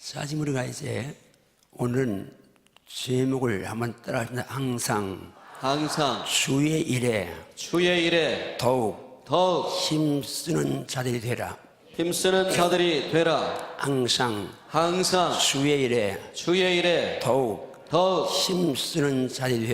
자, 지금 우리가 이제 오늘은 제목을 한번 따라하시면 항상 주의 일에 더욱 힘쓰는 자들이 되라. 항상 주의 일에 더욱 힘쓰는 자들이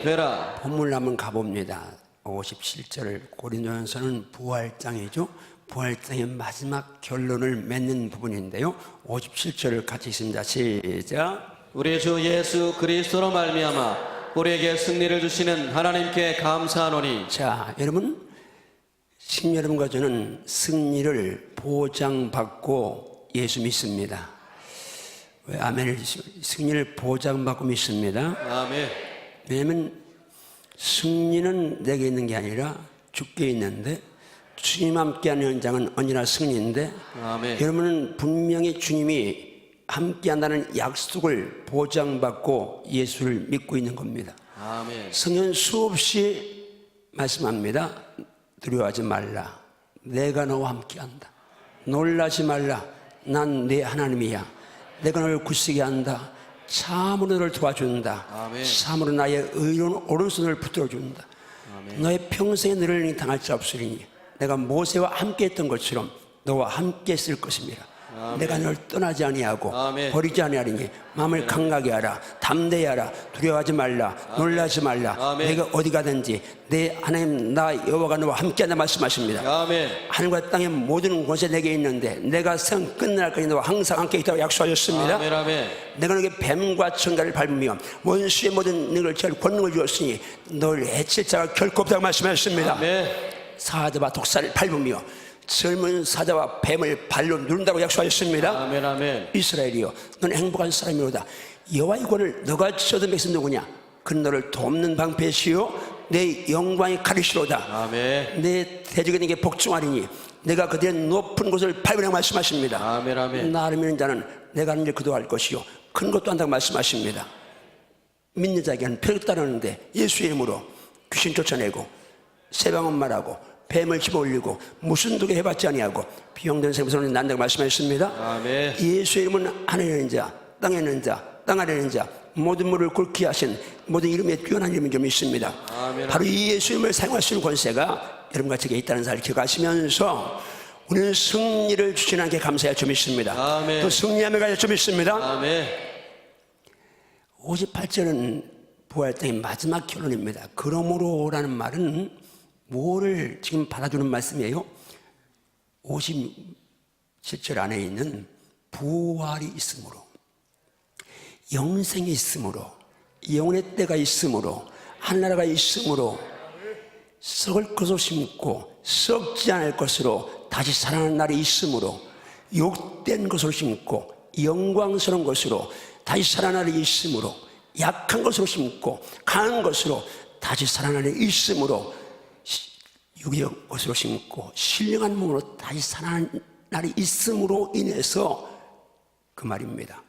되라. 본문을 한번 가봅니다. 57절 고린도전서는 부활장이죠. 부활장의 마지막 결론을 맺는 부분인데요. 57절을 같이 읽습니다. 시작. 우리 주 예수 그리스도로 말미암아 우리에게 승리를 주시는 하나님께 감사하노니. 자, 여러분, 여러분과 저는 승리를 보장받고 예수 믿습니다. 왜 아멘을 주시면 승리를 보장받고 믿습니다. 아멘. 왜냐하면 승리는 내게 있는 게 아니라 주께 있는데, 주님 함께하는 현장은 언제나 승리인데, 아멘. 여러분은 분명히 주님이 함께한다는 약속을 보장받고 예수를 믿고 있는 겁니다. 아멘. 성경 수없이 말씀합니다. 두려워하지 말라. 내가 너와 함께한다. 놀라지 말라. 난 네 하나님이야. 내가 너를 굳세게 한다. 참으로 너를 도와준다. 아멘. 참으로 나의 의로운 오른손을 붙들어준다. 아멘. 너의 평생에 너를 당할 자 없으리니 내가 모세와 함께 했던 것처럼 너와 함께 했을 것입니다. 아멘. 내가 너를 떠나지 아니하고 아멘. 버리지 아니하리니 마음을 강하게 하라. 담대히 하라. 두려워하지 말라. 놀라지 말라. 아멘. 내가 어디 가든지 내 하나님 나 여호와가 너와 함께한다 말씀하십니다. 아멘. 하늘과 땅의 모든 곳에 내게 있는데 내가 생 끝날까지 너와 항상 함께 있다고 약속하셨습니다. 아멘. 아멘. 내가 너에게 뱀과 청가를 밟으며 원수의 모든 능을 절 권능을 주었으니 널 해칠 자가 결코 없다고 말씀하셨습니다. 아멘. 사자와 독사를 밟으며 젊은 사자와 뱀을 발로 누른다고 약속하셨습니다. 아멘. 아멘. 이스라엘이여, 너는 행복한 사람이로다. 여호와의 권을 너가 얻은 백성 누구냐? 그는 너를 돕는 방패시요 내 영광의 가리시로다. 아멘. 내 대적이 네게 복종하리니 내가 그들의 높은 곳을 밟으라고 말씀하십니다. 아멘. 아멘. 나를 믿는 자는 내가 하는 일 그도 할 것이요 큰 것도 한다고 말씀하십니다. 믿는 자에게는 표를 따르는데 예수의 이름으로 귀신 쫓아내고 세방언 말하고 뱀을 집어올리고 무슨 두개 해봤지 아니하고 비용된 생명을 난다고 말씀하셨습니다. 아멘. 예수의 이름은 하늘에 있는 자, 땅에 있는 자, 땅 아래에 있는 자, 모든 물을 굵게 하신 모든 이름에 뛰어난 이름이 좀 있습니다. 아멘. 바로 이 예수 이름을 사용할 수 있는 권세가 여러분과 제게 있다는 사실을 기억하시면서 우리는 승리를 주시는 하나님께 감사할 줄 믿습니다. 아멘. 또 승리함을 가질 줄 믿습니다. 아멘. 58절은 부활장의 마지막 결론입니다. 그러므로라는 말은 뭐를 지금 받아주는 말씀이에요? 57절 안에 있는 부활이 있으므로, 영생이 있으므로, 영혼의 때가 있으므로, 하늘나라가 있으므로, 썩을 것으로 심고 썩지 않을 것으로 다시 살아나는 날이 있으므로, 욕된 것으로 심고 영광스러운 것으로 다시 살아나는 날이 있으므로, 약한 것으로 심고 강한 것으로 다시 살아나는 날이 있으므로, 육의 것으로 심고 신령한 몸으로 다시 살아나는 날이 있음으로 인해서 그 말입니다.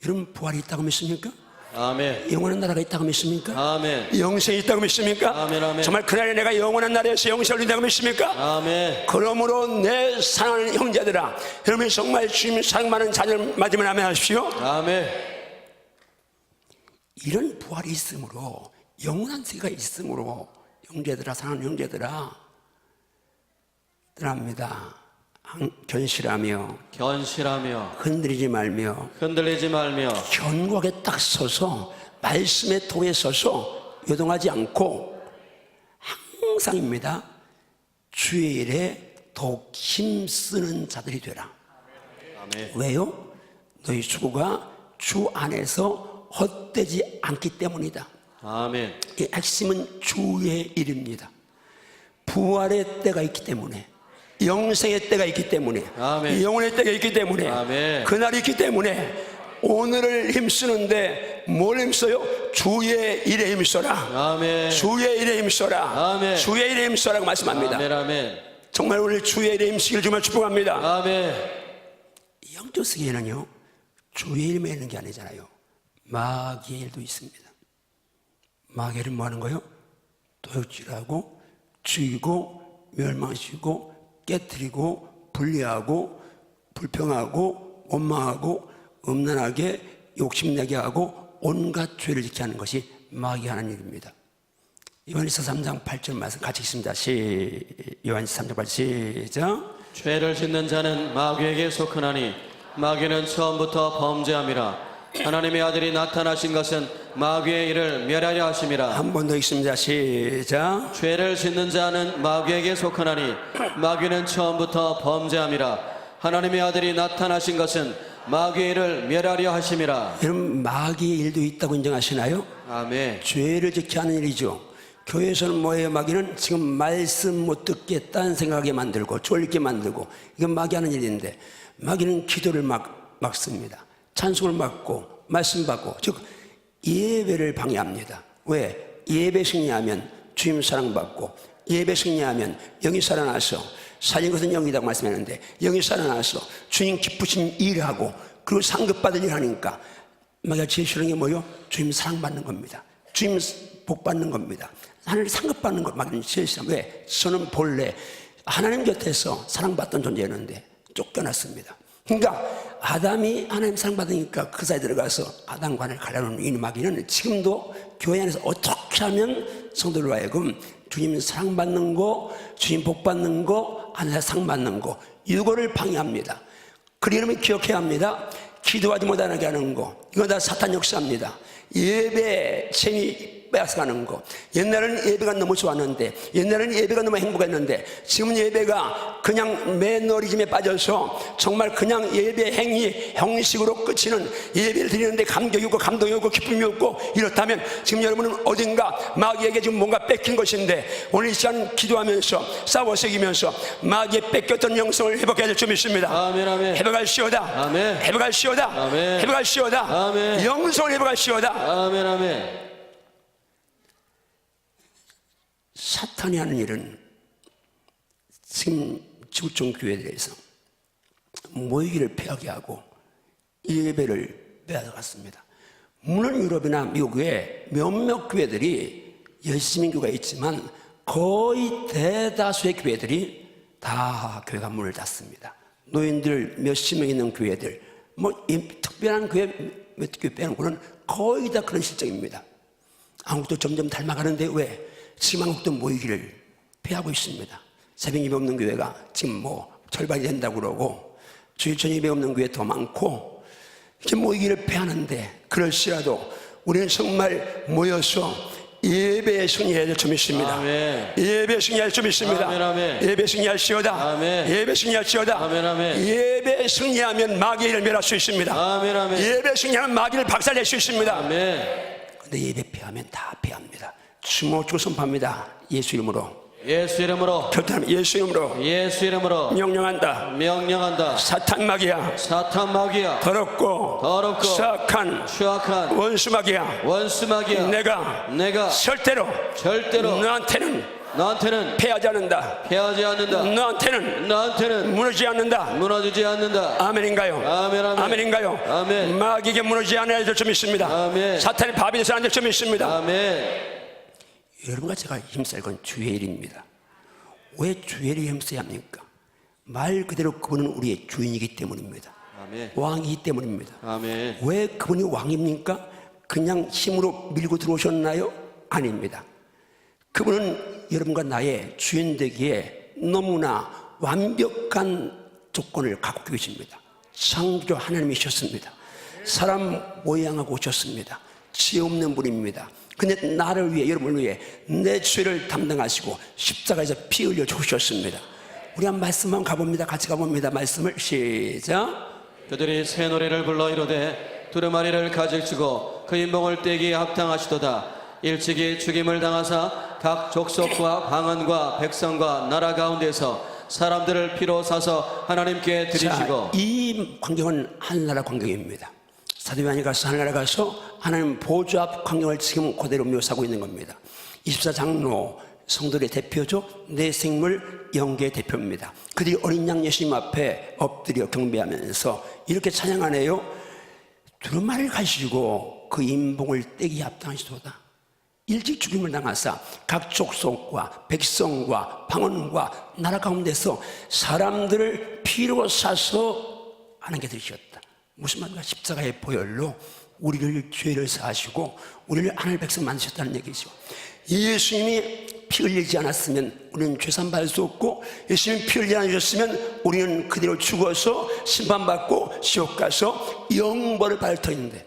여러분, 부활이 있다고 믿습니까? 아멘. 영원한 나라가 있다고 믿습니까? 아멘. 영생이 있다고 믿습니까? 아멘. 아멘. 정말 그날에 내가 영원한 나라에서 영생을 누린다고 믿습니까? 아멘. 그러므로 내 사랑하는 형제들아, 여러분이 정말 주님 사랑받는 자녀를 맞으면 아멘 하십시오. 아멘. 이런 부활이 있으므로, 영원한 세계가 있으므로, 형제들아, 사랑하는 형제들아, 떠납니다. 견실하며 흔들리지 말며 견고하게 딱 서서 말씀의 도에 서서 요동하지 않고 항상입니다. 주의 일에 더욱 힘쓰는 자들이 되라. 아멘. 왜요? 너희 수고가 주 안에서 헛되지 않기 때문이다. 아멘. 이 핵심은 주의 일입니다. 부활의 때가 있기 때문에, 영생의 때가 있기 때문에, 아멘. 영혼의 때가 있기 때문에, 아멘. 그날이 있기 때문에 오늘을 힘쓰는데 뭘 힘써요? 주의 일에 힘써라. 아멘. 주의 일에 힘써라. 아멘. 주의 일에 힘써라고 말씀합니다. 아멘. 아멘. 정말 오늘 주의 일에 힘쓰기를 정말 축복합니다. 아멘. 영적 세계에는요, 주의 일만 있는 게 아니잖아요. 마귀의 일도 있습니다. 마귀를 뭐 하는 거예요? 도둑질하고 죽이고 멸망시키고 깨뜨리고 분리하고 불평하고 원망하고 음란하게 욕심내게 하고 온갖 죄를 짓게 하는 것이 마귀가 하는 일입니다. 요한일서 3장 8절 말씀 같이 읽습니다. 요한일서 3장 8절 시작. 죄를 짓는 자는 마귀에게 속하나니 마귀는 처음부터 범죄함이라. 하나님의 아들이 나타나신 것은 마귀의 일을 멸하려 하심이라. 한 번 더 읽습니다. 시작. 죄를 짓는 자는 마귀에게 속하나니 마귀는 처음부터 범죄함이라. 하나님의 아들이 나타나신 것은 마귀의 일을 멸하려 하심이라. 여러분, 마귀의 일도 있다고 인정하시나요? 아멘. 죄를 짓게 하는 일이죠. 교회에서는 뭐예요? 마귀는 지금 말씀 못 듣겠다는 생각하게 만들고 졸게 만들고, 이건 마귀 하는 일인데, 마귀는 기도를 막습니다. 찬송을 막고 말씀 받고, 즉 예배를 방해합니다. 왜? 예배 승리하면 주님 사랑받고, 예배 승리하면 영이 살아나서, 살린 것은 영이라고 말씀했는데 영이 살아나서 주님 기쁘신 일하고, 그리고 상급받을 일하니까 마귀가 제일 싫어하는 게 뭐예요? 주님 사랑받는 겁니다. 주님 복받는 겁니다. 하나님 상급받는 것 마귀는 제일 싫어요. 왜? 저는 본래 하나님 곁에서 사랑받던 존재였는데 쫓겨났습니다. 그러니까 아담이 하나님 사랑받으니까 그 사이에 들어가서 아담과 하나님을 갈라놓는 이 마귀는 지금도 교회 안에서 어떻게 하면 성도들로 하여금 주님 사랑받는 거, 주님 복받는 거, 하나님 상받는 거, 이거를 방해합니다. 그리 여러분이 기억해야 합니다. 기도하지 못하게 하는 거, 이거 다 사탄 역사입니다. 예배 재미 빼앗아가는 거. 옛날에는 예배가 너무 좋았는데, 옛날에는 예배가 너무 행복했는데, 지금 예배가 그냥 매너리즘에 빠져서 정말 그냥 예배 행위 형식으로 끝이는, 예배를 드리는데 감격이 없고 감동이 없고 기쁨이 없고 이렇다면 지금 여러분은 어딘가 마귀에게 지금 뭔가 뺏긴 것인데, 오늘 이 시간 기도하면서 싸워서 이기면서 마귀에 뺏겼던 영성을 회복해야 될 줄 믿습니다. 아멘, 아멘. 회복할시오다. 아멘. 회복할시오다. 아멘. 회복할시오다. 아멘. 영성을 회복할시오다. 아멘, 아멘. 사탄이 하는 일은 지금 지구촌 교회들에서 모이기를 폐하게 하고 예배를 빼앗아갔습니다. 물론 유럽이나 미국에 몇몇 교회들이 열심히 교회가 있지만 거의 대다수의 교회들이 다 교회가 문을 닫습니다. 노인들 몇십 명 있는 교회들, 특별한 교회 몇 교회 빼놓고는 거의 다 그런 실정입니다. 한국도 점점 닮아가는데 왜? 지금 한국도 모이기를 폐하고 있습니다. 새벽 예배 없는 교회가 지금 절반이 된다고 그러고, 주일 저녁 예배 없는 교회 더 많고, 이렇게 모이기를 폐하는데, 그럴지라도 우리는 정말 모여서 예배에 승리해야 될 줄 믿습니다. 아멘. 예배에 승리할 줄 믿습니다. 아멘, 아멘. 예배에 승리할지어다. 아멘. 예배에 승리할지어다. 아멘, 아멘. 예배에 승리하면 마귀의 일을 멸할 수 있습니다. 아멘, 아멘. 예배에 승리하면 마귀를 박살낼 수 있습니다. 아멘. 근데 예배 폐하면 다 폐합니다. 주먹주고 선포합니다. 예수 이름으로. 예수 이름으로. 결단하면 예수 이름으로. 예수 이름으로. 명령한다. 명령한다. 사탄 마귀야. 사탄 마귀야. 더럽고 추악한 원수 마귀야. 원수 마귀야. 내가 절대로 너한테는 패하지 않는다. 너한테는 무너지지 않는다. 아멘인가요? 아멘, 아멘. 아멘인가요? 아멘. 마귀에게 무너지지 않아야 될 줄 믿습니다. 아멘. 사탄의 밥이 되서 안 될 줄 믿습니다. 아멘. 여러분과 제가 힘쓸 건 주의 일입니다. 왜 주의 일을 힘써야 합니까? 말 그대로 그분은 우리의 주인이기 때문입니다. 아멘. 왕이기 때문입니다. 아멘. 왜 그분이 왕입니까? 그냥 힘으로 밀고 들어오셨나요? 아닙니다. 그분은 여러분과 나의 주인 되기에 너무나 완벽한 조건을 갖고 계십니다. 창조 하나님이셨습니다. 사람 모양하고 오셨습니다. 죄 없는 분입니다. 근데 나를 위해, 여러분을 위해 내 죄를 담당하시고 십자가에서 피 흘려 죽으셨습니다. 우리 한 말씀만 가봅니다. 같이 가봅니다. 말씀을 시작. 그들이 새 노래를 불러 이르되 두루마리를 가질지고 그 인봉을 떼기에 합당하시도다. 일찍이 죽임을 당하사 각 족속과 방언과 백성과 나라 가운데서 사람들을 피로 사서 하나님께 드리시고. 이 광경은 하늘나라 광경입니다. 사도 요한이 가서 하늘나라 가서 하나님 보좌 앞 광경을 지금 그대로 묘사하고 있는 겁니다. 24장로 성도의 대표죠. 내 생물 영계의 대표입니다. 그들이 어린 양 예수님 앞에 엎드려 경배하면서 이렇게 찬양하네요. 두루마리를 가지고 그 인봉을 떼기 합당하시도다. 일찍 죽임을 당하사 각 족속과 백성과 방언과 나라 가운데서 사람들을 피로 사서 하는 게 되셨다. 무슨 말인가? 십자가의 보혈로 우리를 죄를 사하시고 우리를 하늘 백성 만드셨다는 얘기죠. 예수님이 피 흘리지 않았으면 우리는 죄산받을 수 없고, 예수님이 피 흘리지 않으셨으면 우리는 그대로 죽어서 심판받고 지옥 가서 영벌을 받을 터인데,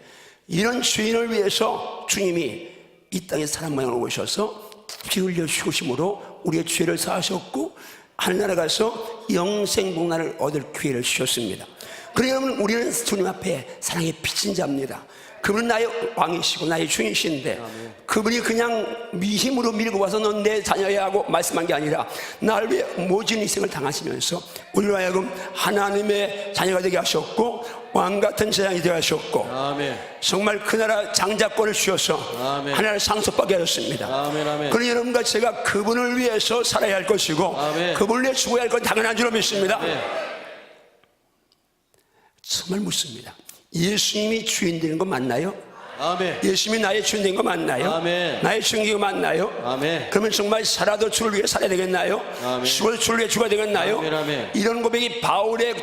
이런 죄인을 위해서 주님이 이 땅에 사람 모양으로 오셔서 피 흘려 죽으심으로 우리의 죄를 사하셨고 하늘나라 가서 영생복날을 얻을 기회를 주셨습니다. 그러니 여러분, 우리는 주님 앞에 사랑의 빚진 자입니다. 그분은 나의 왕이시고 나의 주인이신데, 그분이 그냥 힘으로 밀고 와서 넌 내 자녀야 하고 말씀한 게 아니라 나를 위해 모진 희생을 당하시면서 우리로 하여금 하나님의 자녀가 되게 하셨고 왕같은 제장이 되게 하셨고, 아멘. 정말 그 나라 장자권을 주셔서 아멘. 하나를 상속받게 하셨습니다. 아멘, 아멘. 그러니 여러분과 제가 그분을 위해서 살아야 할 것이고 아멘. 그분을 위해 죽어야 할 건 당연한 줄로 믿습니다. 아멘. 정말 묻습니다. 예수님이 주인 되는 거 맞나요? 아멘. 예수님이 나의 주인 된 거 맞나요? 아멘. 나의 주인 된 거 맞나요? 아멘. 그러면 정말 살아도 주를 위해 살아야 되겠나요? 아멘. 죽어도 주를 위해 죽어야 되겠나요? 아멘, 아멘. 이런 고백이 바울의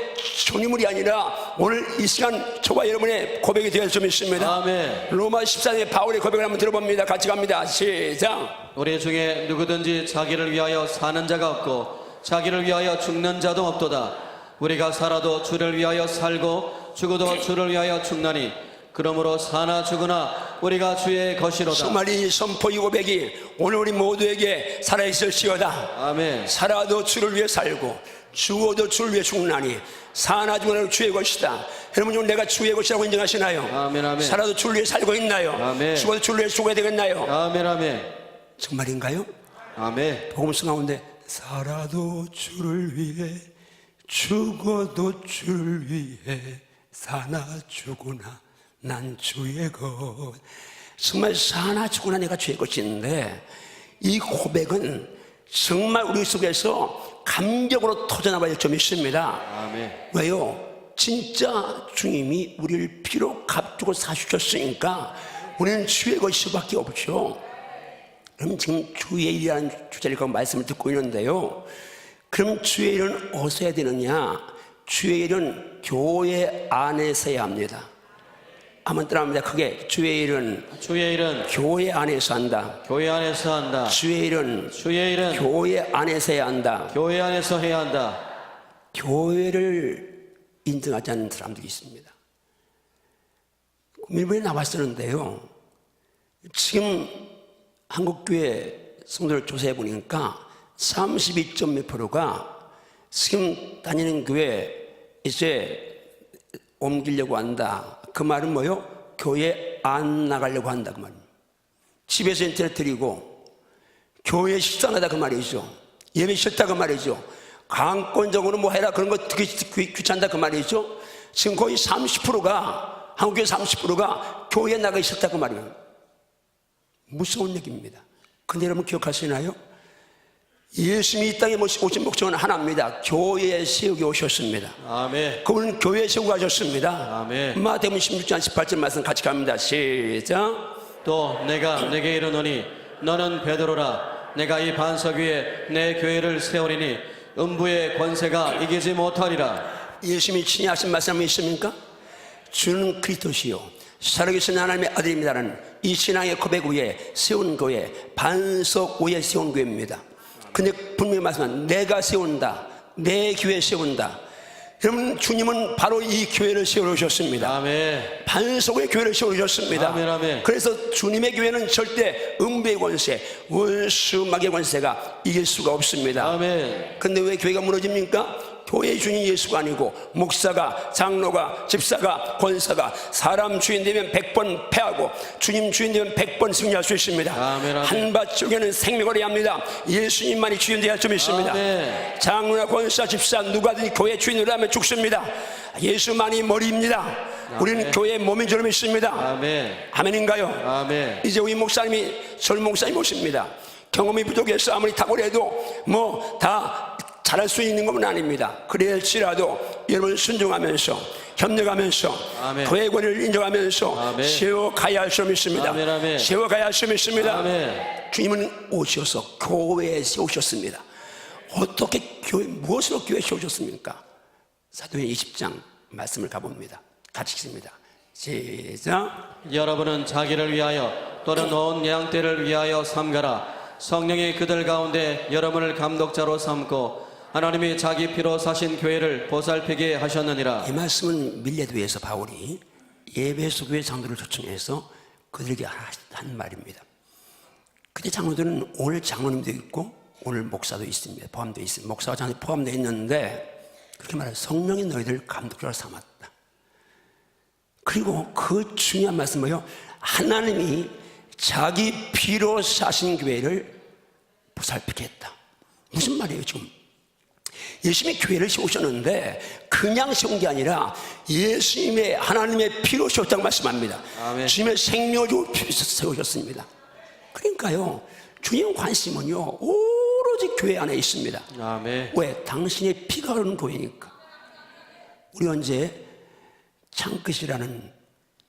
전유물이 아니라 오늘 이 시간 저와 여러분의 고백이 되어 좀 있습니다. 아멘. 로마 14장의 바울의 고백을 한번 들어봅니다. 같이 갑니다. 시작. 우리 중에 누구든지 자기를 위하여 사는 자가 없고 자기를 위하여 죽는 자도 없도다. 우리가 살아도 주를 위하여 살고 죽어도 주를 위하여 죽나니 그러므로 사나 죽으나 우리가 주의 것이로다. 정말 이 선포 이 고백이 오늘 우리 모두에게 살아있을지어다. 아멘. 살아도 주를 위해 살고 죽어도 주를 위해 죽나니 사나 죽으나 주의 것이다. 여러분, 지금 내가 주의 것이라고 인정하시나요? 아멘, 아멘. 살아도 주를 위해 살고 있나요? 아멘. 죽어도 주를 위해 죽어야 되겠나요? 아멘, 아멘. 정말인가요? 아멘. 복음서 가운데 살아도 주를 위해 죽어도 주를 위해 사나 죽으나 난 주의 것. 정말 사나 죽으나 내가 주의 것인데, 이 고백은 정말 우리 속에서 감격으로 터져나가야 될 점이 있습니다. 아멘. 왜요? 진짜 주님이 우리를 피로 값주고 사주셨으니까 우리는 주의 것일 수밖에 없죠. 그럼 지금 주의 일이라는 주제를 갖고 말씀을 듣고 있는데요, 그럼 주의 일은 어디서 해야 되느냐? 주의 일은 교회 안에서 해야 합니다. 한번 따라합니다. 크게. 주의 일은 교회 안에서 한다. 교회 안에서 한다. 주의 일은 교회 안에서 해야 한다. 교회 안에서 해야 한다. 교회를 인정하지 않는 사람들이 있습니다. 일본에 나왔었는데요, 지금 한국교회 성도를 조사해 보니까 32.몇%가 지금 다니는 교회 이제 옮기려고 한다. 그 말은 뭐요? 교회 안 나가려고 한다 그 말입니다. 집에서 인터넷 드리고 교회 식사하다 그 말이죠. 예배 싫다 그 말이죠. 강권적으로 뭐 해라 그런 거 되게 귀찮다 그 말이죠. 지금 거의 30%가 한국교회 30%가 교회에 나가기 싫다 그 말이에요. 무서운 얘기입니다. 근데 여러분 기억하시나요? 예수님이 이 땅에 오신 목적은 하나입니다. 교회에 세우기 오셨습니다. 아멘. 그분은 교회에 세우고 가셨습니다. 아멘. 마태복음 16장 18절 말씀 같이 갑니다. 시작. 또 내가 내게 이르노니 너는 베드로라. 내가 이 반석 위에 내 교회를 세우리니 음부의 권세가 이기지 못하리라. 예수님이 친히 하신 말씀이 있습니까? 주는 그리스도시요 살아계신 하나님의 아들입니다라는 이 신앙의 고백 위에 세운 교회, 반석 위에 세운 교회입니다. 근데 분명히 말씀한 내가 세운다, 내 교회 세운다. 여러분, 주님은 바로 이 교회를 세워놓으셨습니다. 아멘. 반석의 교회를 세워놓으셨습니다. 아멘, 아멘. 그래서 주님의 교회는 절대 음부의 권세, 원수막의 권세가 이길 수가 없습니다. 아멘. 근데 왜 교회가 무너집니까? 교회의 주인 예수가 아니고 목사가, 장로가, 집사가, 권사가 사람 주인 되면 100번 패하고 주님 주인 되면 100번 승리할 수 있습니다. 아멘, 아멘. 한 밭쪽에는 생명을 해야 합니다. 예수님만이 주인 되어야 할 점이 있습니다. 아멘. 장로나 권사, 집사 누가든지 교회 주인으로 하면 죽습니다. 예수만이 머리입니다. 우리는 교회의 몸인 줄 믿습니다. 아멘. 아멘인가요? 아멘. 이제 우리 목사님이 젊은 목사님 오십니다. 경험이 부족해서 아무리 탁월해도 뭐 다 잘할 수 있는 건 아닙니다. 그럴지라도 여러분 순종하면서 협력하면서 아멘. 교회 권위를 인정하면서 아멘. 세워가야 할 수 있습니다. 아멘, 아멘. 세워가야 할 수 있습니다. 아멘. 주님은 오셔서 교회에 세우셨습니다. 어떻게 교회, 무엇으로 교회에 세우셨습니까? 사도행 20장 말씀을 가봅니다. 같이 읽습니다. 시작. 여러분은 자기를 위하여 또는 온 양떼를 위하여 삼가라. 성령이 그들 가운데 여러분을 감독자로 삼고 하나님이 자기 피로 사신 교회를 보살피게 하셨느니라. 이 말씀은 밀레도에서 바울이 에베소 교회 장로를 초청해서 그들에게 한 말입니다. 그때 장로들은 오늘 장로님도 있고 오늘 목사도 있습니다. 포함되어 있습니다. 목사와 장로님 포함되어 있는데 그렇게 말해요. 성령이 너희들 감독자로 삼았다. 그리고 그 중요한 말씀은 뭐예요? 하나님이 자기 피로 사신 교회를 보살피게 했다. 무슨 말이에요 지금? 예수님이 교회를 세우셨는데 그냥 세운 게 아니라 예수님의 하나님의 피로 세웠다고 말씀합니다. 아멘. 주님의 생명으로 세우셨습니다. 그러니까요 주님 관심은요 오로지 교회 안에 있습니다. 아멘. 왜? 당신의 피가 흐르는 교회니까. 우리 언제 창끝이라는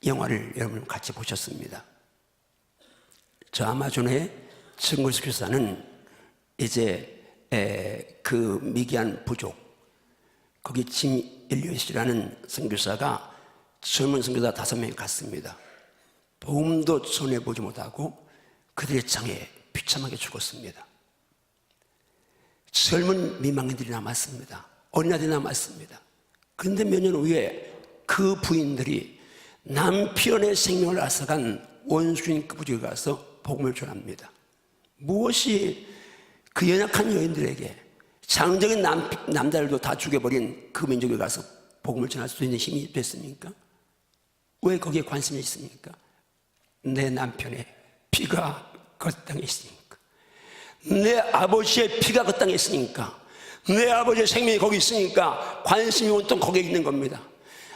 영화를 여러분 같이 보셨습니다. 저 아마존의 정글스 교사는 이제 그 미개한 부족, 거기 짐 엘리엇이라는 선교사가 젊은 선교사 5명이 갔습니다. 복음도 전해보지 못하고 그들의 장에 비참하게 죽었습니다. 젊은 미망인들이 남았습니다. 어린아이들이 남았습니다. 그런데 몇 년 후에 그 부인들이 남편의 생명을 앗아간 원수인 그 부족에 가서 복음을 전합니다. 무엇이 그 연약한 여인들에게 장적인 남자들도 다 죽여버린 그 민족에 가서 복음을 전할 수 있는 힘이 됐습니까? 왜 거기에 관심이 있습니까? 내 남편의 피가 그 땅에 있으니까, 내 아버지의 피가 그 땅에 있으니까, 내 아버지의 생명이 거기 있으니까 관심이 온통 거기에 있는 겁니다.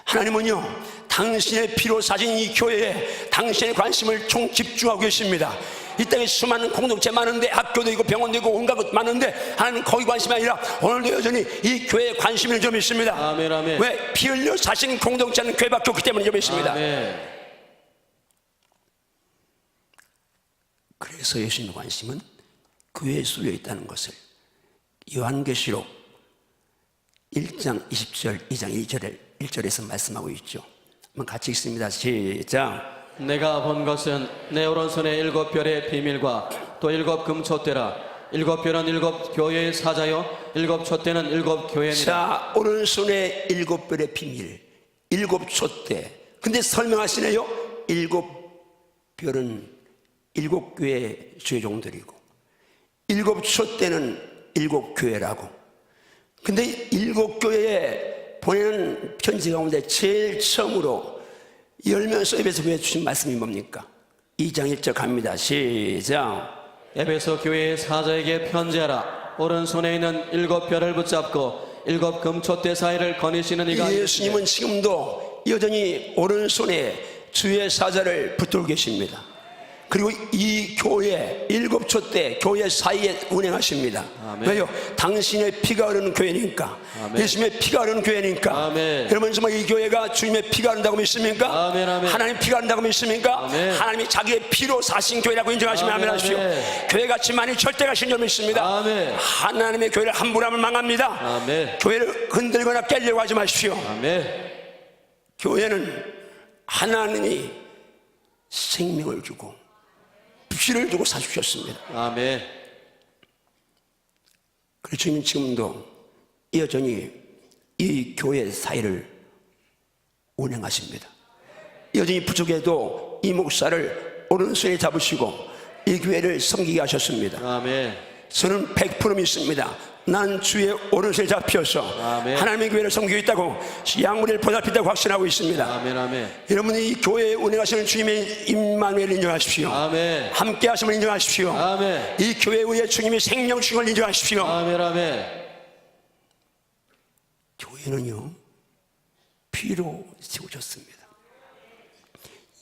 하나님은요 당신의 피로 사신 이 교회에 당신의 관심을 총 집중하고 계십니다. 이 땅에 수많은 공동체 많은데, 학교도 있고 병원도 있고 온갖 것 많은데 하나님은 거기 관심이 아니라 오늘도 여전히 이 교회에 관심이 좀 있습니다. 아멘, 아멘. 왜? 피 흘려 사신 공동체는 교회밖에 없기 때문에 좀 있습니다. 아멘. 그래서 예수님의 관심은 교회에 쏠려 있다는 것을 요한계시록 1장 20절, 2장 1절에서 말씀하고 있죠. 한번 같이 읽습니다. 시작. 내가 본 것은 내 오른손에 7별의 비밀과 또 7 금촛대라. 7별은 7 교회의 사자요 7 촛대는 7 교회니라. 자, 오른손에 7별의 비밀, 7 촛대. 근데 설명하시네요. 7별은 7 교회의 주의종들이고 7 촛대는 7 교회라고. 근데 7 교회에 보내는 편지 가운데 제일 처음으로 열면서 에베소 교회에 주신 말씀이 뭡니까? 2장 1절 갑니다. 시작. 에베소 교회의 사자에게 편지하라. 오른손에 있는 7별을 붙잡고 7 금촛대 사이를 거니시는 이가 예수님은 지금도 여전히 오른손에 주의 사자를 붙들고 계십니다. 그리고 이 교회 7 촛대 교회 사이에 운행하십니다. 아멘. 왜요? 당신의 피가 흐르는 교회니까. 아멘. 예수님의 피가 흐르는 교회니까. 아멘. 여러분 정말 이 교회가 주님의 피가 흐른다고 믿습니까? 아멘, 아멘. 하나님 피가 흐른다고 믿습니까? 아멘. 하나님이 자기의 피로 사신 교회라고 인정하시면 아멘, 아멘 하십시오. 아멘. 교회같이 많이 절대가 신줄 믿습니다. 아멘. 하나님의 교회를 함부로 하면 망합니다. 아멘. 교회를 흔들거나 깨려고 하지 마십시오. 아멘. 교회는 하나님이 생명을 주고 피를 주고 사주셨습니다. 아멘. 그래서 주님은 지금도 여전히 이 교회 사이를 운행하십니다. 여전히 부족해도 이 목사를 오른손에 잡으시고 이 교회를 섬기게 하셨습니다. 아멘. 저는 100% 믿습니다. 난 주의 오른손에 잡혀서 아멘. 하나님의 교회를 섬기고 있다고, 양무리를 보살핀다고 확신하고 있습니다. 아멘. 아멘. 여러분이 이 교회에 운행하시는 주님의 임마누엘을 인정하십시오. 아멘. 함께 하심을 인정하십시오. 아멘. 이 교회 위에 주님이 생명 주신 걸 인정하십시오. 아멘. 아멘. 교회는요 피로 세우셨습니다.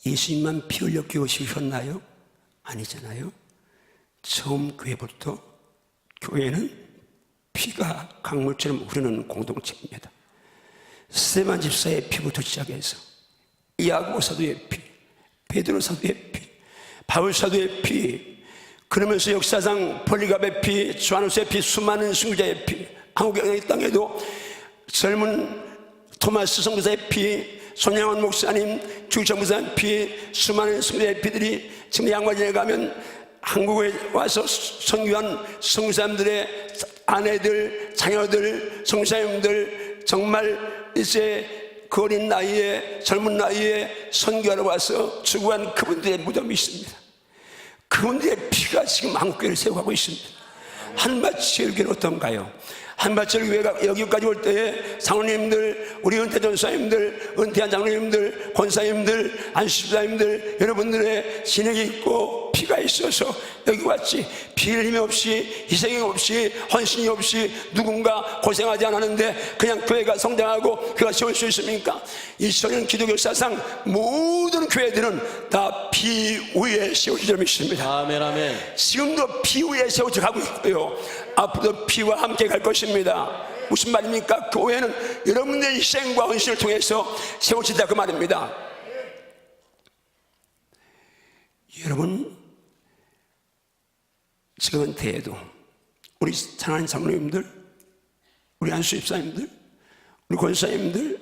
예수님만 피 흘려 교회 세우셨나요? 아니잖아요. 처음 교회부터 교회는 피가 강물처럼 흐르는 공동체입니다. 스데반 집사의 피부터 시작해서 야고보 사도의 피, 베드로 사도의 피, 바울 사도의 피, 그러면서 역사상 폴리갑의 피, 주아노스의 피, 수많은 순교자의 피, 한국의 땅에도 젊은 토마스 선교사의 피, 손양원 목사님, 주기철 목사님 피, 수많은 선교사의 피들이 지금 양화진에 가면 한국에 와서 선교한 선교사님들의 아내들, 자녀들, 선교사님들 정말 이제 그 어린 나이에, 젊은 나이에 선교하러 와서 죽어간 그분들의 무덤이 있습니다. 그분들의 피가 지금 한국교회를 세워가고 있습니다. 한마철교회는 어떤가요? 한마철교회가 여기까지 올 때에 장로님들, 우리 은퇴 전사님들, 은퇴한 장로님들, 권사님들, 안수집사님들 여러분들의 진액이 있고 피가 있어서 여기 왔지. 피 흘림 없이, 희생이 없이, 헌신이 없이 누군가 고생하지 않았는데 그냥 교회가 성장하고 교회가 세울 수 있습니까? 2000년 기독교 사상 모든 교회들은 다 피 위에 세워져 있습니다. 아멘, 아멘. 지금도 피 위에 세워져 가고 있고요. 앞으로도 피와 함께 갈 것입니다. 무슨 말입니까? 교회는 여러분의 희생과 헌신을 통해서 세워진다 그 말입니다. 여러분, 지금은 대에도 우리 사랑하는 장로님들, 우리 안수집사님들, 우리 권사님들,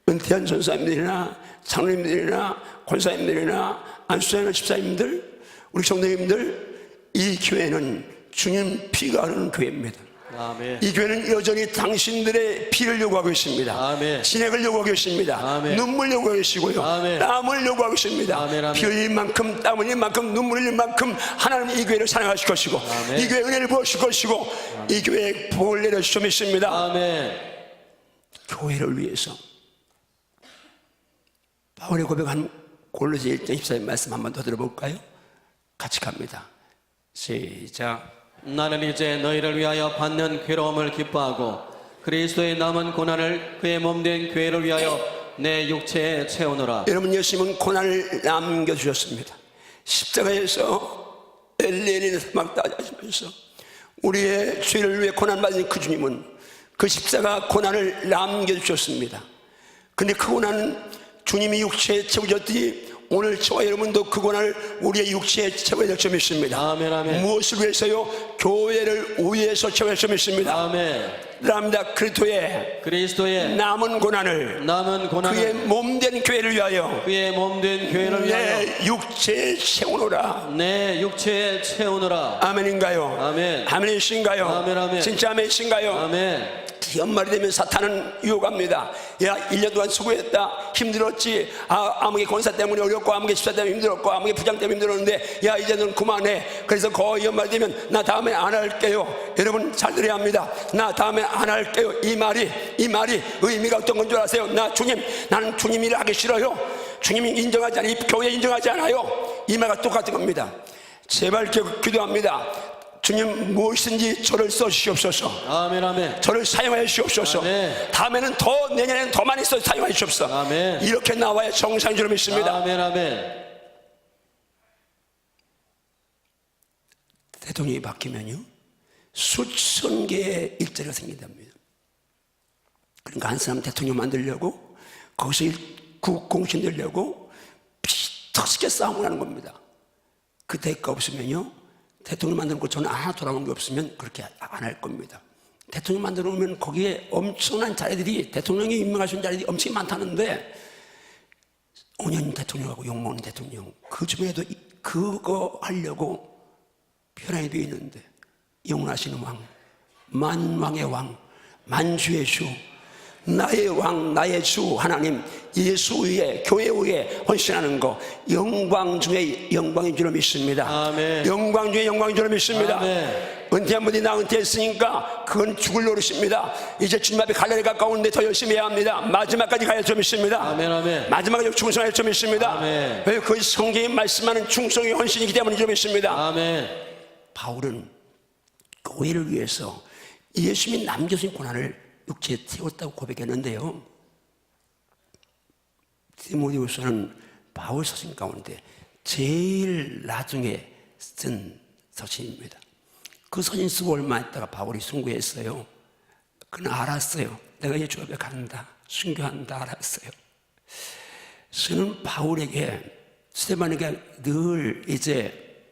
은퇴한 전사님들이나 장로님들이나 권사님들이나 안수사님이나 집사님들, 우리 성도님들, 이 교회는 주님 피가 흐르는 교회입니다. 아멘. 이 교회는 여전히 당신들의 피를 요구하고 있습니다. 아멘. 진액을 요구하고 있습니다. 아멘. 눈물 요구하고 계시고요. 아멘. 땀을 요구하고 있습니다. 아멘, 아멘. 피 흘릴 만큼, 땀 흘릴 만큼, 눈물 흘릴 만큼 하나님 이 교회를 사랑하실 것이고 아멘. 이 교회에 은혜를 부어주실 것이고 이 교회에 복을 내려주시면 믿습니다. 아멘. 교회를 위해서 바울의 고백한 골로새 1장 14절 말씀 한번 더 들어볼까요? 같이 갑니다. 시작. 나는 이제 너희를 위하여 받는 괴로움을 기뻐하고 그리스도의 남은 고난을 그의 몸된 교회를 위하여 내 육체에 채우노라. 여러분, 예수님은 고난을 남겨주셨습니다. 십자가에서 엘리엘리에서 막 따지면서 우리의 죄를 위해 고난받은 그 주님은 그 십자가 고난을 남겨주셨습니다. 근데 그 고난은 주님이 육체에 채워졌듯이 오늘 저와 여러분도 그 고난을 우리의 육체에 채워야 될 줄 믿습니다. 아멘, 아멘. 무엇을 위해서요? 교회를 위해서 채워야 될 줄 믿습니다. 아멘. 그럽니다. 그리스도의 남은 고난을 그의 몸된 교회를 위하여 그의 몸된 교회를 위하여 내 육체에 채우노라. 내 육체에 채우노라. 아멘인가요? 아멘. 아멘이신가요? 아멘, 아멘. 진짜 아멘이신가요? 아멘. 연말이 되면 사탄은 유혹합니다. 야, 1년 동안 수고했다, 힘들었지. 아무개 권사 때문에 어렵고 아무개 집사 때문에 힘들었고 아무개 부장 때문에 힘들었는데 야, 이제 넌 그만해. 그래서 거의 연말 되면 나 다음에 안 할게요. 여러분 잘 들어야 합니다. 나 다음에 안 할게요. 이 말이 의미가 어떤 건 줄 아세요? 나는 주님 일을 하기 싫어요. 주님이 인정하지 않아요. 교회 인정하지 않아요. 이 말과 똑같은 겁니다. 제발 기도합니다. 주님, 무엇이든지 저를 써주시옵소서. 아멘, 아멘. 저를 사용하여 주시옵소서. 아멘. 다음에는 내년에는 더 많이 사용하여 주옵소서. 아멘. 이렇게 나와야 정상인 줄 믿습니다. 아멘, 아멘. 대통령이 바뀌면요, 수천 개의 일자리가 생긴답니다. 그러니까 한 사람 대통령 만들려고 거기서 국공신 되려고 피터스게 싸움을 하는 겁니다. 그 대가 없으면요, 대통령 만들고 저는 하나 돌아온 게 없으면 그렇게 안 할 겁니다. 대통령 만들어 놓으면 거기에 엄청난 자리들이, 대통령이 임명하신 자리들이 엄청 많다는데 5년 대통령하고 욕먹는 대통령, 그 중에도 그거 하려고 편하게 되어 있는데 영원하시는 왕, 만왕의 왕, 만주의 주, 나의 왕, 나의 주 하나님 예수 위에, 교회 위에 헌신하는 거 영광 중에 영광인 줄 믿습니다. 아멘. 영광 중에 영광인 줄 믿습니다. 아멘. 은퇴한 분이 나 은퇴했으니까 그건 죽을 노릇입니다. 이제 주님 앞에 갈 날이 가까운데 더 열심히 해야 합니다. 마지막까지 가야 줄 믿습니다. 아멘, 아멘. 마지막에 충성할 줄 믿습니다. 아멘. 왜? 그 성경이 말씀하는 충성의 헌신이기 때문인 줄 믿습니다. 아멘. 바울은 교회를 위해서 예수님이 남겨진 고난을 육체에 태웠다고 고백했는데요, 디모데후서는 바울 서신 가운데 제일 나중에 쓴 서신입니다. 그 서신 쓰고 얼마 있다가 바울이 순교했어요. 그는 알았어요. 내가 이제 주 앞에 간다, 순교한다, 알았어요. 저는 바울에게, 스테반에게 늘 이제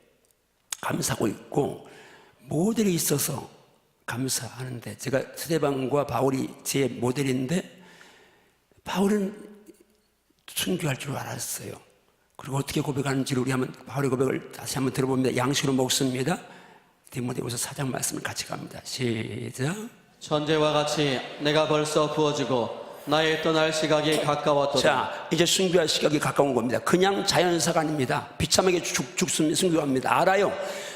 감사하고 있고 모델이 있어서 감사하는데, 제가 스데반과 바울이 제 모델인데 바울은 순교할 줄 알았어요. 그리고 어떻게 고백하는지를 우리 한번 바울의 고백을 다시 한번 들어봅니다. 양식으로 먹습니다. 디모데후서 4장 말씀을 같이 갑니다. 시작. 천재와 같이 내가 벌써 부어지고 나의 떠날 시각이 가까웠도다. 자, 이제 순교할 시각이 가까운 겁니다. 그냥 자연사가 아닙니다. 비참하게 죽습니다. 순교합니다. 알아요.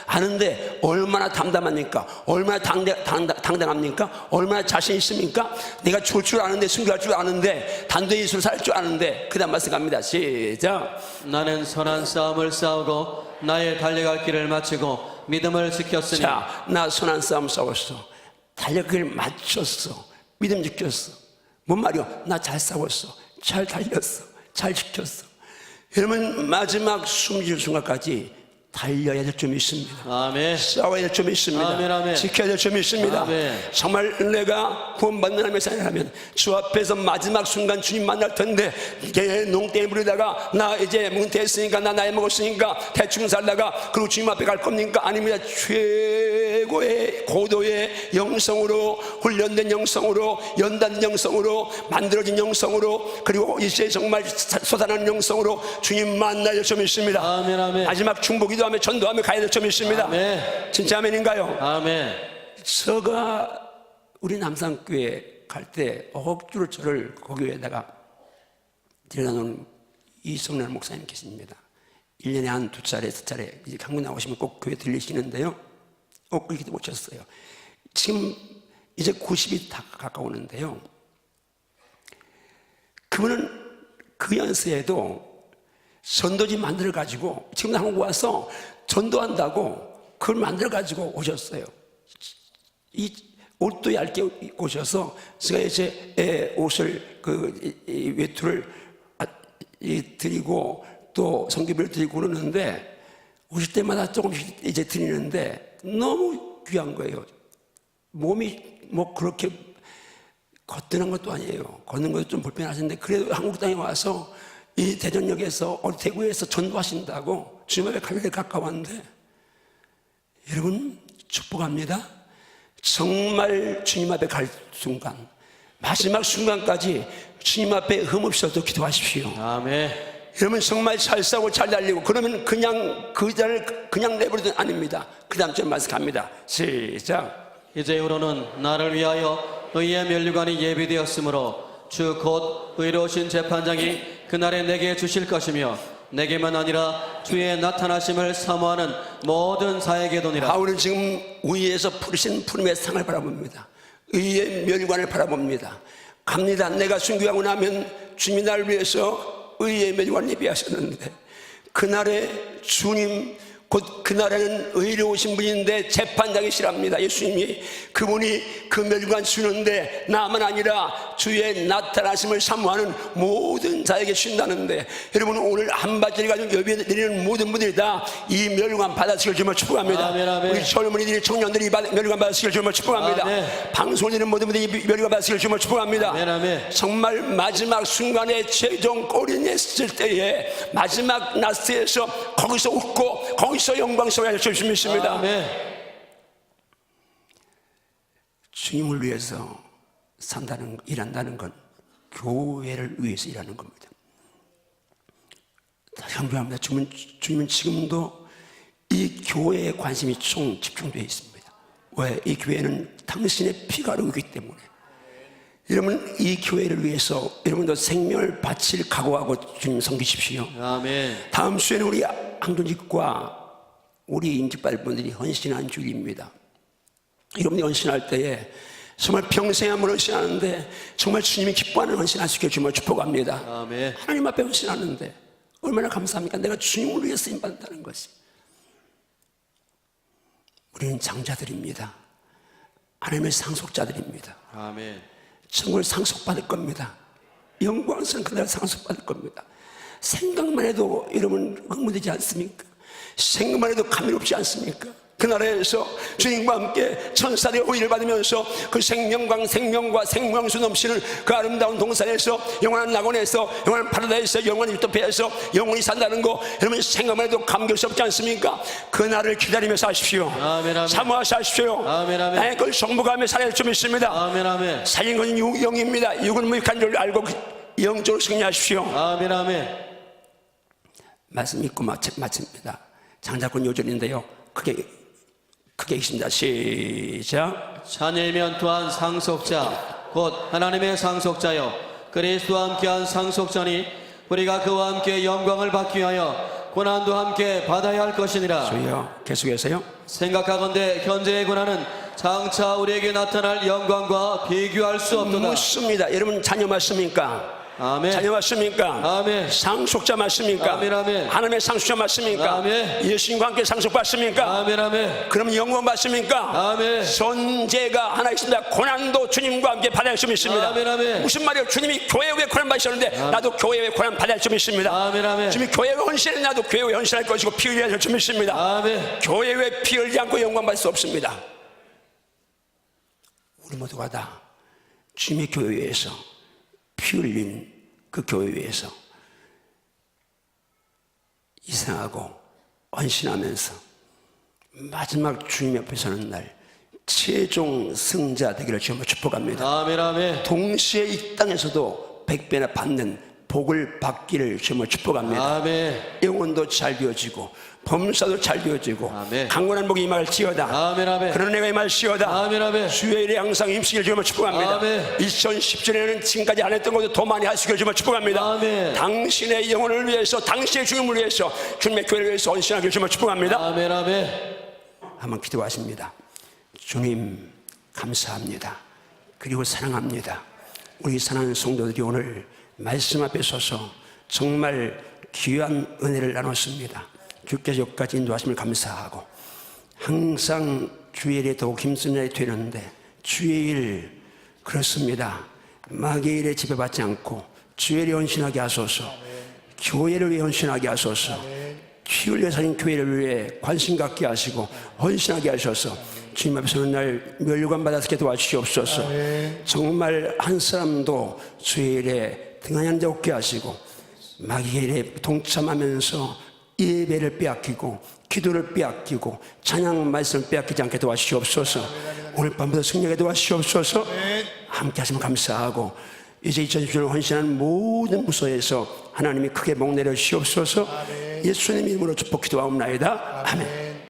아는데 얼마나 담담합니까? 얼마나 당당합니까? 얼마나 자신 있습니까? 내가 죽을 줄 아는데, 순교할 줄 아는데, 단도의 예수를 살 줄 아는데. 그 다음 말씀 갑니다. 시작. 나는 선한 싸움을 싸우고 나의 달려갈 길을 마치고 믿음을 지켰으니. 자, 나 선한 싸움 싸웠어. 달려길 마쳤어. 믿음 지켰어. 뭔 말이요? 나 잘 싸웠어. 잘 달렸어. 잘 지켰어. 여러분, 마지막 숨질 순간까지 달려야 될 점이 있습니다. 아멘. 싸워야 될 점이 있습니다. 아멘, 아멘. 지켜야 될 점이 있습니다. 아멘. 정말 내가 구원받는 하나님의 사람이라면 주 앞에서 마지막 순간 주님 만날 텐데, 이게 농땡이 부리다가 나 이제 뭉태했으니까, 나 나이 먹었으니까 대충 살다가 그리고 주님 앞에 갈 겁니까? 아닙니다. 최고의 고도의 영성으로, 훈련된 영성으로, 연단된 영성으로, 만들어진 영성으로, 그리고 이제 정말 솟아나는 영성으로 주님 만날 될 점이 있습니다. 아멘, 아멘. 마지막 중보기도 하며 전도하며 가야 될 점이 있습니다. 아멘. 진짜 아멘인가요? 아멘. 저가 우리 남산교회 갈 때 억지로 저를 거기에다가 데려다 놓은 이성란 목사님 계십니다. 1년에 한 2차례, 3차례 이제 한국 나오시면 꼭 교회 들리시는데요. 꼭 이렇게 모셨어요. 지금 이제 90이 다 가까우는데요. 그분은 그 연세에도 전도지 만들어가지고 지금 한국 와서 전도한다고 그걸 만들어가지고 오셨어요. 이 옷도 얇게 입고 오셔서 제가 이제 옷을 외투를 드리고 또 성기비를 드리고 그러는데 오실 때마다 조금씩 이제 드리는데 너무 귀한 거예요. 몸이 뭐 그렇게 거뜬한 것도 아니에요. 걷는 것도 좀 불편하신데 그래도 한국 땅에 와서 이 대전역에서 대구에서 전도하신다고 주님 앞에 갈 때 가까웠는데 여러분 축복합니다. 정말 주님 앞에 갈 순간 마지막 순간까지 주님 앞에 흠없어도 기도하십시오. 아멘. 여러분 정말 잘 싸우고 잘 달리고 그러면 그냥 그 자를 그냥 내버려둔 아닙니다. 그 다음 절 말씀 갑니다. 시작. 이제후로는 나를 위하여 의의 면류관이 예비되었으므로 주 곧 의로우신 재판장이 그날에 내게 주실 것이며 내게만 아니라 주의 나타나심을 사모하는 모든 사에게도니라. 바울은 지금 위에서 부르신 푸름의 상을 바라봅니다. 의의 멸관을 바라봅니다. 갑니다. 내가 순교하고 나면 주님이 나를 위해서 의의 멸관을 예비하셨는데 그날에 주님 곧 그날에는 의로우신 분인데 재판장이시랍니다. 예수님이 그분이 그 멸관 주는데 나만 아니라 주의 나타나심을 사모하는 모든 자에게 주신다는데 여러분 오늘 한 바지를 가지고 예배 드리는 모든 분들이 다 이 멸관 받아시길 주님을 축복합니다. 아멘, 아멘. 우리 젊은이들이 청년들이 멸관 받아시길 주님을 축복합니다. 아멘. 방송을 듣는 모든 분들이 멸관 받아시길 주님을 축복합니다. 아멘, 아멘. 정말 마지막 순간에 최종 꼬리 냈을 때에 마지막 나스에서 거기서 웃고 거기서 영광스러워야 될 줄 믿습니다. 아멘. 주님을 위해서 일한다는 건 교회를 위해서 일하는 겁니다. 강조합니다. 주님은 지금도 이 교회에 관심이 총 집중되어 있습니다. 왜? 이 교회는 당신의 피가 흐르기 때문에. 여러분 이 교회를 위해서 여러분도 생명을 바칠 각오하고 주님 섬기십시오. 아멘. 다음 주에는 우리 항존직과 우리 임직받을 분들이 헌신한 주일입니다. 여러분이 헌신할 때에 정말 평생 한번 헌신하는데 정말 주님이 기뻐하는 헌신할 수 있게 주님을 축복합니다. 아멘. 하나님 앞에 헌신하는데 얼마나 감사합니까? 내가 주님을 위해 쓰임받는다는 것이. 우리는 장자들입니다. 하나님의 상속자들입니다. 아멘. 천국을 상속받을 겁니다. 영광스러운 그날 상속받을 겁니다. 생각만 해도 여러분 흥분되지 않습니까? 생각만 해도 감미롭지 않습니까? 그 나라에서 주님과 함께 천사들의 호의를 받으면서 그 생명과 생명수 넘치는 그 아름다운 동산에서 영원한 낙원에서 영원한 파라다이스에서 영원한 유토피아에서 영원히 산다는 거 여러분 생각만 해도 감격스럽지 않습니까? 그 날을 기다리면서 하십시오. 아멘, 아멘. 사모하시 하십시오. 아멘, 아멘. 나의 그걸 정복하며 살아야 할 줄 믿습니다. 아멘, 아멘. 살린 것은 영입니다. 육은 무익한 줄 알고 영적으로 승리하십시오. 아멘, 아멘. 말씀 믿고 마칩니다. 장자권 요절인데요. 크게 읽습니다. 시작. 자녀이면 또한 상속자 곧 하나님의 상속자요 그리스도와 함께한 상속자니 우리가 그와 함께 영광을 받기 위하여 고난도 함께 받아야 할 것이니라. 주여 계속해서요. 생각하건대 현재의 고난은 장차 우리에게 나타날 영광과 비교할 수 없도다. 묻습니다. 여러분 자녀 맞습니까? 아멘. 자녀 맞습니까? 아멘. 상속자 맞습니까? 아멘, 아멘. 하나님의 상속자 맞습니까? 아멘. 예수님과 함께 상속 받습니까? 아멘, 아멘. 그럼 영광 받습니까? 아멘. 존재가 하나 있습니다. 고난도 주님과 함께 받을 수 있습니다. 아멘, 아멘. 무슨 말이에요? 주님이 교회 왜 고난 받으셨는데 나도 교회 왜 고난 받을 수 있습니다. 아멘, 아멘. 주님이 교회 왜 헌신했는데 나도 교회 왜 헌신할 것이고 피 흘려야 할 수 있습니다. 아멘. 교회 왜 피 흘리지 않고 영광 받을 수 없습니다. 우리 모두가 다 주님의 교회에서 피 흘린 그 교회에서 희생하고 헌신하면서 마지막 주님 옆에 서는 날 최종 승자 되기를 주님으로 축복합니다. 아멘, 아멘. 동시에 이 땅에서도 100배나 받는 복을 받기를 주님으로 축복합니다. 아멘. 영혼도 잘 되어지고 범사도 잘 되어지고 아멘. 강건한 복이 임할지어다. 아멘, 아멘. 그런 애가 임할지어다. 아멘, 아멘. 주의 일에 항상 임시기를 주님으로 축복합니다. 아멘. 2010년에는 지금까지 안 했던 것도 더 많이 하시기를 주님으로 축복합니다. 아멘. 당신의 영혼을 위해서 당신의 죽음을 위해서 주님의 교회를 위해서 헌신하기를 주님으로 축복합니다. 아멘, 아멘. 한번 기도하십니다. 주님 감사합니다. 그리고 사랑합니다. 우리 사랑하는 성도들이 오늘 말씀 앞에 서서 정말 귀한 은혜를 나눴습니다. 주께서 여기까지 인도하심을 감사하고 항상 주의 일에 더욱 힘쓰는 날이 되는데 주의 일 그렇습니다. 마귀의 일에 지배받지 않고 주의 일에 헌신하게 하소서. 교회를 위해 헌신하게 하소서. 피 흘려 사는 교회를 위해 관심 갖게 하시고 헌신하게 하셔서 주님 앞에 서는 날 멸류관 받아서 도와주시옵소서. 정말 한 사람도 주의 일에 등한히 앉아 없게 하시고 마귀의 일에 동참하면서 예배를 빼앗기고 기도를 빼앗기고 찬양 말씀을 빼앗기지 않게 도와주시옵소서. 오늘 밤부터 승리하게 도와주시옵소서. 함께 하시면 감사하고 이제 2010년 헌신하는 모든 부서에서 하나님이 크게 복내려 주시옵소서. 예수님 이름으로 축복 기도하옵나이다. 아멘.